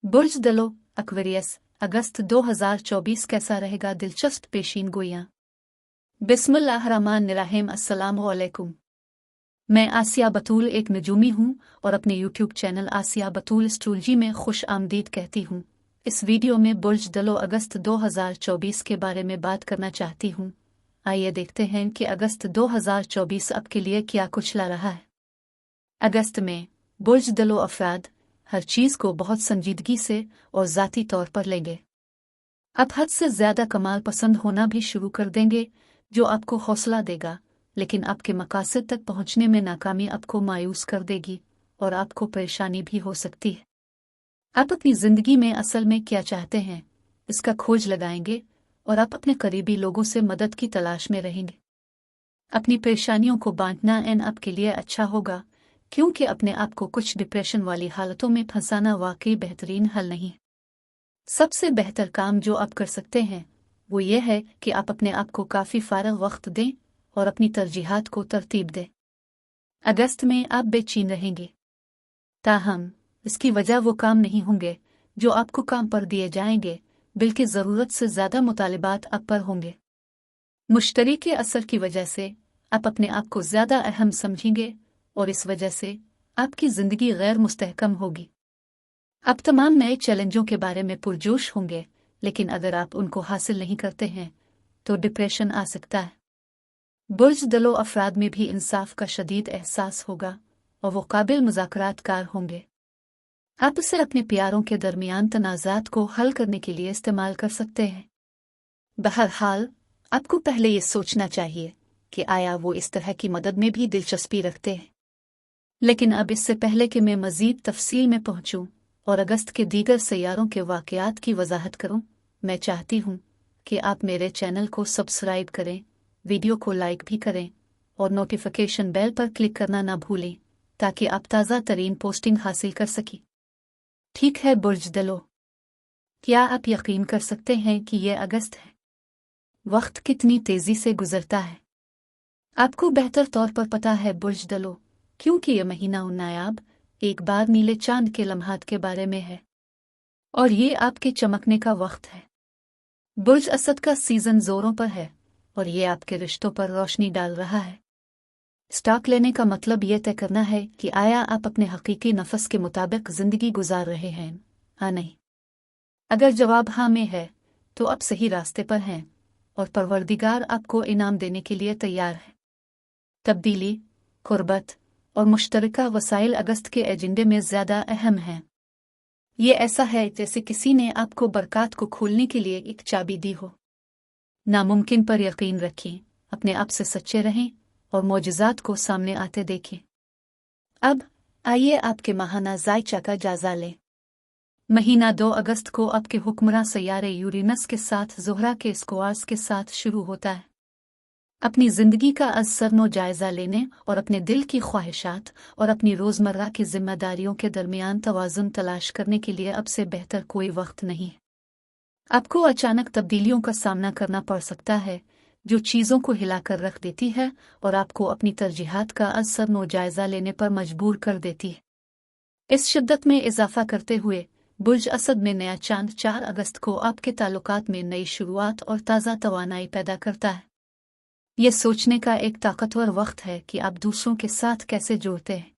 बुर्ज दलो एक्वेरियस अगस्त 2024 कैसा रहेगा? दिलचस्प पेशीन गोइयां। बिस्मिल्लाहिर्रहमानिर्रहीम। अस्सलामु अलैकुम। मैं आसिया बतूल एक नजूमी हूँ और अपने यूट्यूब चैनल आसिया बतूल एस्ट्रोलॉजी में खुश आमदीद कहती हूँ। इस वीडियो में बुर्ज दलो अगस्त 2024 के बारे में बात करना चाहती हूँ। आइए देखते हैं कि अगस्त 2024 आपके लिए क्या कुछ ला रहा है। अगस्त में बुर्ज दलो अफराद हर चीज़ को बहुत संजीदगी से और ज़ाती तौर पर लेंगे। आप हद से ज़्यादा कमाल पसंद होना भी शुरू कर देंगे, जो आपको हौसला देगा, लेकिन आपके मकासद तक पहुंचने में नाकामी आपको मायूस कर देगी और आपको परेशानी भी हो सकती है। आप अपनी ज़िंदगी में असल में क्या चाहते हैं, इसका खोज लगाएंगे और आप अपने करीबी लोगों से मदद की तलाश में रहेंगे। अपनी परेशानियों को बांटना आपके लिए अच्छा होगा, क्योंकि अपने आप को कुछ डिप्रेशन वाली हालतों में फंसाना वाकई बेहतरीन हल नहीं। सबसे बेहतर काम जो आप कर सकते हैं वो ये है कि आप अपने आप को काफ़ी फारग वक्त दें और अपनी तरजीहात को तरतीब दें। अगस्त में आप बेचैन रहेंगे, ताहम इसकी वजह वो काम नहीं होंगे जो आपको काम पर दिए जाएंगे, बल्कि ज़रूरत से ज़्यादा मुतालिबात आप पर होंगे। मुश्तरी के असर की वजह से आप अपने आप को ज़्यादा अहम समझेंगे और इस वजह से आपकी ज़िंदगी गैर मुस्तहकम होगी। आप तमाम नए चैलेंजों के बारे में पुरजोश होंगे, लेकिन अगर आप उनको हासिल नहीं करते हैं तो डिप्रेशन आ सकता है। बुर्ज दलो अफराद में भी इंसाफ का शदीद एहसास होगा और वो काबिल मुज़ाकरातकार होंगे। आप इसे अपने प्यारों के दरमियान तनाज़ात को हल करने के लिए इस्तेमाल कर सकते हैं। बहरहाल, आपको पहले ये सोचना चाहिए कि आया वो इस तरह की मदद में भी दिलचस्पी रखते हैं। लेकिन अब इससे पहले कि मैं मज़ीद तफसील में पहुंचूं और अगस्त के दीगर सैयारों के वाक़यात की वजाहत करूं, मैं चाहती हूं कि आप मेरे चैनल को सब्सक्राइब करें, वीडियो को लाइक भी करें और नोटिफिकेशन बेल पर क्लिक करना ना भूलें, ताकि आप ताज़ा तरीन पोस्टिंग हासिल कर सकें। ठीक है बुर्ज दलो, क्या आप यकीन कर सकते हैं कि यह अगस्त है? वक्त कितनी तेज़ी से गुजरता है। आपको बेहतर तौर पर पता है बुर्ज दलो, क्योंकि यह महीना नायाब एक बार नीले चांद के लम्हात के बारे में है और ये आपके चमकने का वक्त है। बुर्ज असद का सीजन जोरों पर है और ये आपके रिश्तों पर रोशनी डाल रहा है। स्टॉक लेने का मतलब यह तय करना है कि आया आप अपने हकीकी नफस के मुताबिक जिंदगी गुजार रहे हैं, हाँ नहीं। अगर जवाब हाँ में है तो आप सही रास्ते पर हैं और परवरदिगार आपको इनाम देने के लिए तैयार है। तब्दीली, कुर्बत और मुश्तरका वसाइल अगस्त के एजेंडे में ज़्यादा अहम हैं। ये ऐसा है जैसे किसी ने आपको बरक़ात को खोलने के लिए एक चाबी दी हो। नामुमकिन पर यकीन रखें, अपने आप से सच्चे रहें और मौजज़ात को सामने आते देखें। अब आइए आपके माहाना ज़ायचा का जायज़ा लें। महीना 2 अगस्त को आपके हुक्मरां सैयारे यूरेनस के साथ ज़ोहरा के स्क्वार्स के साथ शुरू होता है। अपनी ज़िंदगी का असरनो जायज़ा लेने और अपने दिल की ख्वाहिशात और अपनी रोज़मर्रा की ज़िम्मेदारियों के दरमियान तवाज़ुन तलाश करने के लिए अब से बेहतर कोई वक्त नहीं। आपको अचानक तब्दीलियों का सामना करना पड़ सकता है, जो चीज़ों को हिलाकर रख देती है और आपको अपनी तरजीहात का असरनो जायज़ा लेने पर मजबूर कर देती है। इस शिद्दत में इजाफा करते हुए बुर्ज असद में नया चांद 4 अगस्त को आपके ताल्लुकात में नई शुरुआत और ताज़ा तवानाई पैदा करता है। यह सोचने का एक ताकतवर वक्त है कि आप दूसरों के साथ कैसे जुड़ते हैं।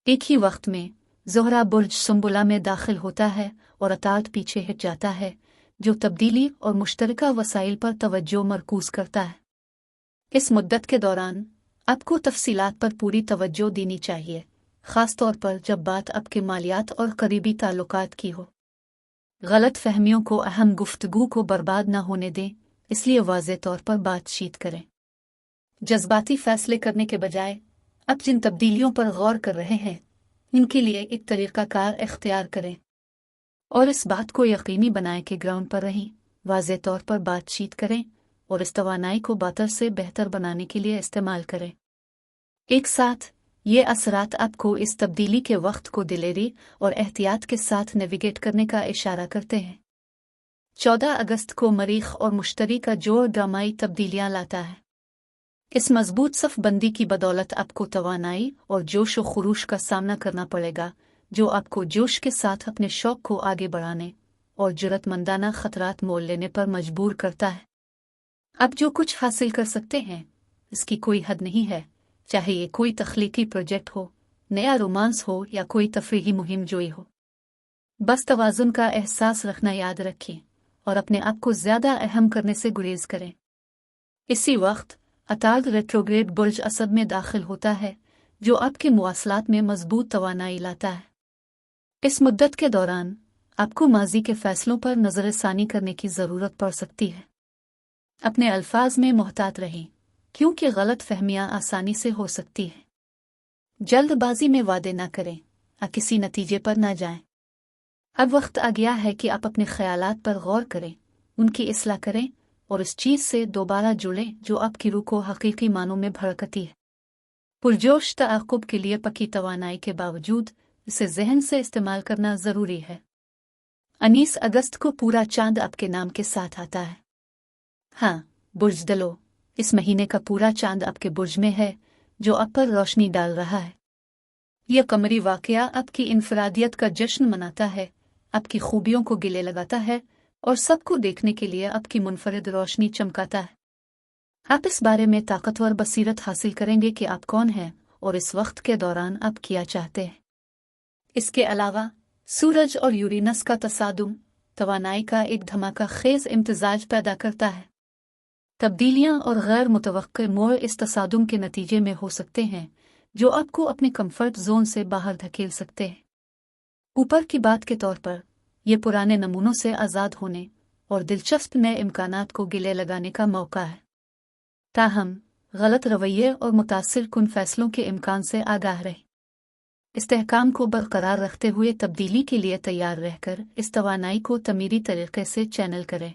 एक ही वक्त में ज़ोहरा बुर्ज सुंबुला में दाखिल होता है और अताद पीछे हट जाता है, जो तब्दीली और मुश्तरका वसाइल पर तवज्जो मरकूज़ करता है। इस मुद्दत के दौरान आपको तफसीलात पर पूरी तवज्जो देनी चाहिए, ख़ास तौर पर जब बात आपके मालियात और करीबी ताल्लुकात की हो। गलत फहमियों को अहम गुफ्तगू को बर्बाद न होने दें, इसलिए वाज़े तौर पर बातचीत करें। जज्बाती फैसले करने के बजाय आप जिन तब्दीलियों पर गौर कर रहे हैं, इनके लिए एक तरीक़ाकार इख्तियार करें और इस बात को यकीनी बनाएं कि ग्राउंड पर रहें, वाज़े तौर पर बातचीत करें और इस तवानाई को बेहतर से बेहतर बनाने के लिए इस्तेमाल करें। एक साथ ये असरात आपको इस तब्दीली के वक्त को दिलेरी और एहतियात के साथ नेविगेट करने का इशारा करते हैं। 14 अगस्त को मरीख और मुश्तरी का जोड़ ड्रामाई तब्दीलियां लाता है। इस मजबूत सफ़बंदी की बदौलत आपको तवानाई और जोश व खुरूश का सामना करना पड़ेगा, जो आपको जोश के साथ अपने शौक को आगे बढ़ाने और जुर्रतमंदाना खतरात मोल लेने पर मजबूर करता है। आप जो कुछ हासिल कर सकते हैं इसकी कोई हद नहीं है, चाहे ये कोई तख्लीकी प्रोजेक्ट हो, नया रोमांस हो या कोई तफरीही मुहिम जोई हो। बस तवाज़ुन का एहसास रखना याद रखें और अपने आप को ज़्यादा अहम करने से गुरेज करें। इसी वक्त अतार्द रेट्रोग्रेड बुर्ज असद में दाखिल होता है, जो आपके मुवासलात में मजबूत तवानाई लाता है। इस मुद्दत के दौरान आपको माजी के फैसलों पर नज़रसानी करने की ज़रूरत पड़ सकती है। अपने अल्फाज में मोहतात रहें, क्योंकि गलत फहमियाँ आसानी से हो सकती हैं। जल्दबाजी में वादे न करें या किसी नतीजे पर न जाएं। अब वक्त आ गया है कि आप अपने ख्यालात पर गौर करें, उनकी इस्लाह करें और इस चीज़ से दोबारा जुड़ें जो आपकी रूह को हकीकी मानों में भड़कती है। पुरजोश तआक़ुब के लिए पक्की तवानाई के बावजूद इसे जहन से इस्तेमाल करना ज़रूरी है। 19 अगस्त को पूरा चांद आपके नाम के साथ आता है। हाँ, बुर्ज दलो, इस महीने का पूरा चांद आपके बुर्ज में है, जो आप पर रोशनी डाल रहा है। यह कमरी वाक़या आपकी इनफरादियत का जश्न मनाता है, आपकी खूबियों को गिले लगाता है और सबको देखने के लिए आपकी मुनफरिद रोशनी चमकाता है। आप इस बारे में ताकतवर बसीरत हासिल करेंगे कि आप कौन हैं और इस वक्त के दौरान आप क्या चाहते हैं। इसके अलावा सूरज और यूरेनस का तसादुम तवानाई का एक धमाका खेज इम्तिजाज पैदा करता है। तब्दीलियां और गैर मुतवक्के मोड़ इस तसादुम के नतीजे में हो सकते हैं, जो आपको अपने कंफर्ट जोन से बाहर धकेल सकते हैं। ऊपर की बात के तौर पर यह पुराने नमूनों से आज़ाद होने और दिलचस्प नए इम्कानात को गिले लगाने का मौका है। ताहम गलत रवैये और मुतासिर कुन फैसलों के इम्कान से आगाह रहें। इस्तेहकाम को बरकरार रखते हुए तब्दीली के लिए तैयार रहकर इस तवानाई को तमीरी तरीके से चैनल करें।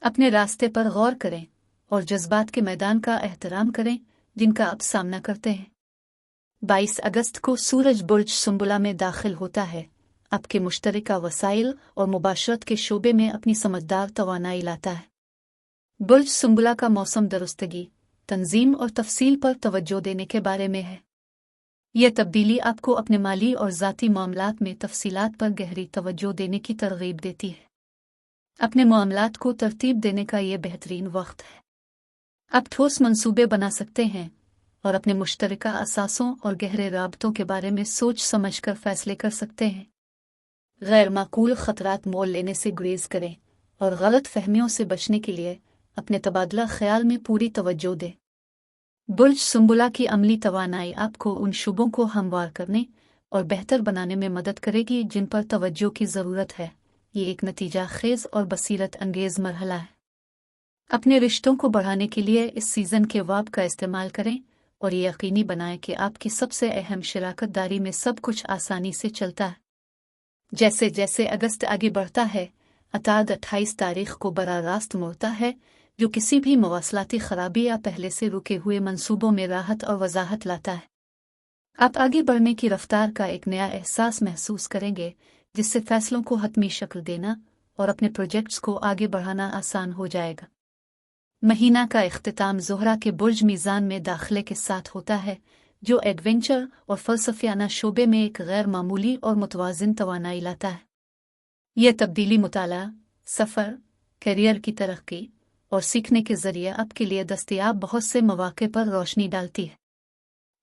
अपने रास्ते पर गौर करें और जज्बात के मैदान का एहतराम करें जिनका आप सामना करते हैं। 22 अगस्त को सूरज बुर्ज सुंबुला में दाखिल होता है, आपके मुश्तरका वसाइल और मुबाशरत के शोबे में अपनी समझदार तवानाई लाता है। बुर्ज सुंबुला का मौसम दुरुस्तगी, तंजीम और तफसील पर तवज्जो देने के बारे में है। यह तब्दीली आपको अपने माली और ज़ाती मामलात में तफसीलात पर गहरी तवज्जो देने की तरगीब देती है। अपने मामलात को तरतीब देने का यह बेहतरीन वक्त है। आप ठोस मंसूबे बना सकते हैं और अपने मुश्तरका असासों और गहरे राबतों के बारे में सोच समझ कर फैसले कर सकते हैं। गैर माकूल खतरात मोल लेने से गुरेज करें और गलत फहमियों से बचने के लिए अपने तबादला ख्याल में पूरी तवज्जो दें। बुर्ज सुंबुला की अमली तवानाई आपको उन शुबों को हमवार करने और बेहतर बनाने में मदद करेगी जिन पर तवज्जो की ज़रूरत है। ये एक नतीजा खेज और बसीरत अंगेज़ मरहला है। अपने रिश्तों को बढ़ाने के लिए इस सीज़न के वाब का इस्तेमाल करें और ये यकीनी बनाएं कि आपकी सबसे अहम शराकत दारी में सब कुछ आसानी से चलता है। जैसे जैसे अगस्त आगे बढ़ता है, अताद 28 तारीख को बराह रास्त मोड़ता है, जो किसी भी मवासलाती खराबी या पहले से रुके हुए मंसूबों में राहत और वजाहत लाता है। आप आगे बढ़ने की रफ्तार का एक नया एहसास महसूस करेंगे, जिससे फैसलों को हतमी शक्ल देना और अपने प्रोजेक्ट्स को आगे बढ़ाना आसान हो जाएगा। महीना का इख्तिताम ज़ोहरा के बुर्ज मीज़ान में दाखिले के साथ होता है, जो एडवेंचर और फ़लसफ़ियाना शोबे में एक गैर मामूली और मुतवाज़िन तवानाई लाता है। यह तब्दीली मुताला, सफ़र, करियर की तरक्की और सीखने के ज़रिए आपके लिए दस्तयाब बहुत से मौक़े पर रोशनी डालती है।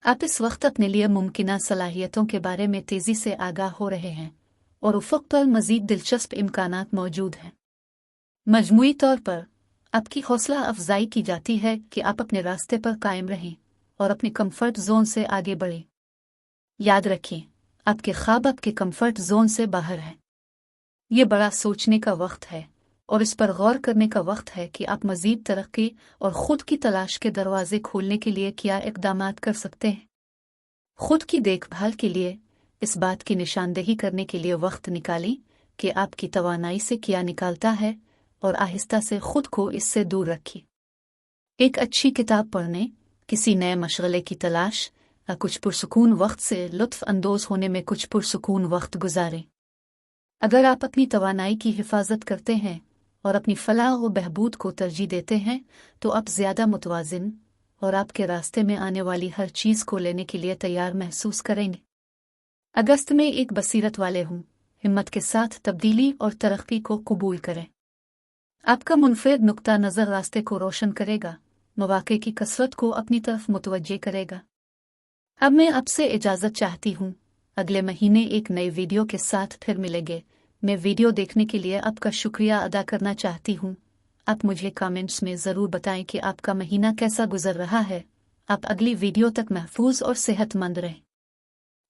आप इस वक्त अपने लिए मुमकिना सलाहियतों के बारे में तेज़ी से आगाह हो रहे हैं और उफ़क़ पर मज़ीद दिलचस्प इम्कानात मौजूद हैं। मजमूई तौर पर आपकी हौसला अफजाई की जाती है कि आप अपने रास्ते पर कायम रहें और अपने कंफर्ट जोन से आगे बढ़ें। याद रखें, आपके ख्वाब आपके कंफर्ट जोन से बाहर हैं। ये बड़ा सोचने का वक्त है और इस पर गौर करने का वक्त है कि आप मज़ीद तरक्की और ख़ुद की तलाश के दरवाजे खोलने के लिए क्या इक़दामात कर सकते हैं। ख़ुद की देखभाल के लिए इस बात की निशानदेही करने के लिए वक्त निकालें कि आपकी तवानाई से क्या निकालता है और आहिस्ता से खुद को इससे दूर रखिए। एक अच्छी किताब पढ़ने, किसी नए मशगले की तलाश या कुछ पुरसुकून वक्त से लुत्फ़ अंदोज़ होने में कुछ पुरसुकून वक्त गुजारें। अगर आप अपनी तवानाई की हिफाजत करते हैं और अपनी फलाह व बहबूद को तरजीह देते हैं, तो आप ज़्यादा मुतवाज़िन और आपके रास्ते में आने वाली हर चीज़ को लेने के लिए तैयार महसूस करेंगे। अगस्त में एक बसीरत वाले हूँ, हिम्मत के साथ तब्दीली और तरक्की को कबूल करें। आपका मुनफरद नुक्ता नज़र रास्ते को रोशन करेगा, मौके की कसरत को अपनी तरफ मुतवज्जे करेगा। अब मैं आपसे इजाज़त चाहती हूँ, अगले महीने एक नए वीडियो के साथ फिर मिलेंगे। मैं वीडियो देखने के लिए आपका शुक्रिया अदा करना चाहती हूँ। आप मुझे कमेंट्स में ज़रूर बताएं कि आपका महीना कैसा गुजर रहा है। आप अगली वीडियो तक महफूज और सेहतमंद रहें।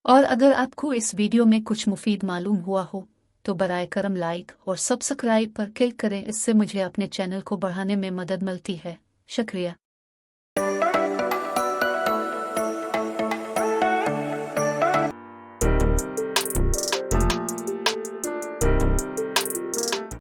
और अगर आपको इस वीडियो में कुछ मुफीद मालूम हुआ हो तो बराए करम लाइक और सब्सक्राइब पर क्लिक करें, इससे मुझे अपने चैनल को बढ़ाने में मदद मिलती है। शुक्रिया।